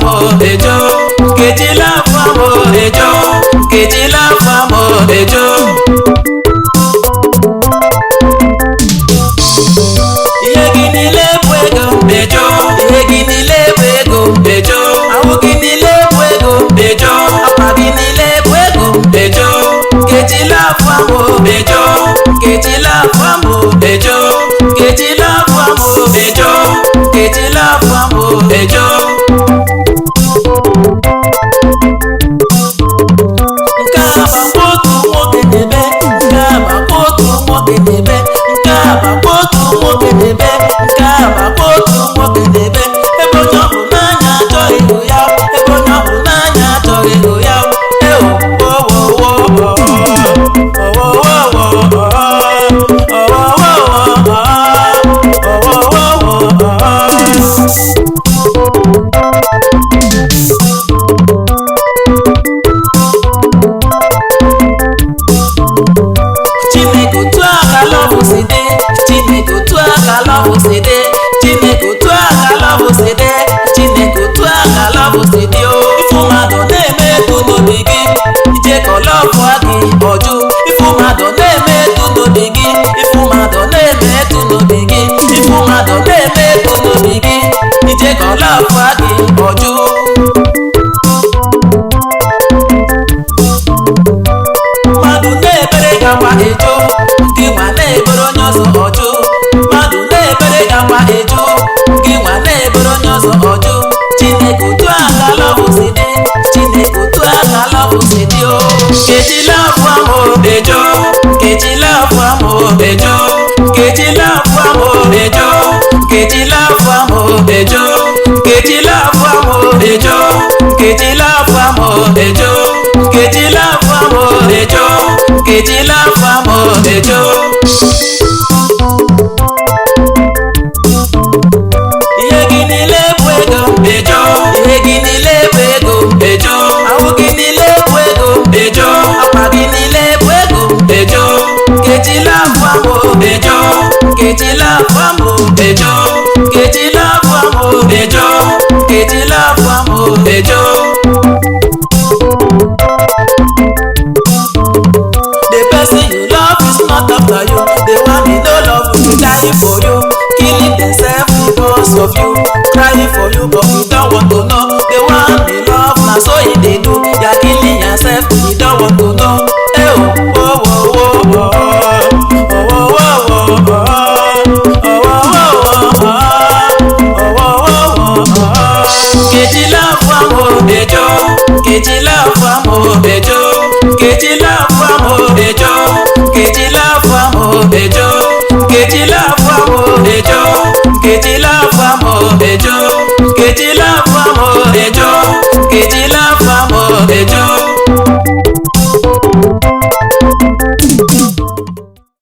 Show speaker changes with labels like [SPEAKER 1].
[SPEAKER 1] famo ejo, Nkechi love famo ejo, Nkechi love famo ejo. Ihe gị niile bụ ego ejo, ihe gị niile bụ ego ejo, ahụ gị niile bụ ego ejo, akpa gị niile bụ ego ejo. Nkechi love famo ejo, Nkechi love famo ejo, Nkechi love famo ejo, Nkechi love famo ejo. Nke a bụ otu nwoke na-ebe, nke a bụ otu nwoke na-ebe, nke a bụ otu nwoke na-ebe, nke a bụ otu nwoke na-ebe. Ebe onye ọ bụ n'anya achọghị ịhụ ya, ebe onye ọ bụ n'anya achọghị ịhụ ya. Chineke otu aka love si dị, Chineke otu aka love si dị, Chineke otu aka love si dị, Chineke otu aka love si dị. Ifu mmadụ na-eme etu n'obi gị, ije ka love gị ọjụ. Ifu mmadụ na-eme etu n'obi gị, ifu mmadụ na-eme etu n'obi gị, ifu mmadụ na-eme etu n'obi gị, ije ka love gị ọjụ. Mmadụ na-ebere gakwa ejo, gị nwa na-ebere onye ọzọ ọjụ. Mmadụ na-ebere gakwa ejo, gị nwa na-ebere onye ọzọ ọjụ. Chineke otu aka love si dị, Chineke otu aka love si dị. Nkechi love famo ejo, Nkechi love famo ejo, Nkechi love famo ejo, Nkechi love famo ejo, Nkechi love famo ejo, Nkechi love famo ejo, Nkechi love famo ejo, Nkechi love famo ejo. Ihe gị niile bụ ego ejo, ihe gị niile bụ ego ejo, ahụ gị niile bụ ego ejo, akpa gị niile bụ ego ejo. Nkechi love famo ejo, Nkechi love famo ejo, Nkechi love famo ejo, Nkechi love famo ejo. The person you love is not after you, the one you no love will die for you, killing themselves because of you, crying for you but you don't want to know. The one you love na so he dey do, you are killing yourself, you don't want to know. Hey oh oh oh oh oh oh oh oh oh oh. Nkechi love famo ejo, Nkechi love famo ejo, Nkechi love famo ejo, Nkechi love famo ejo, Nkechi love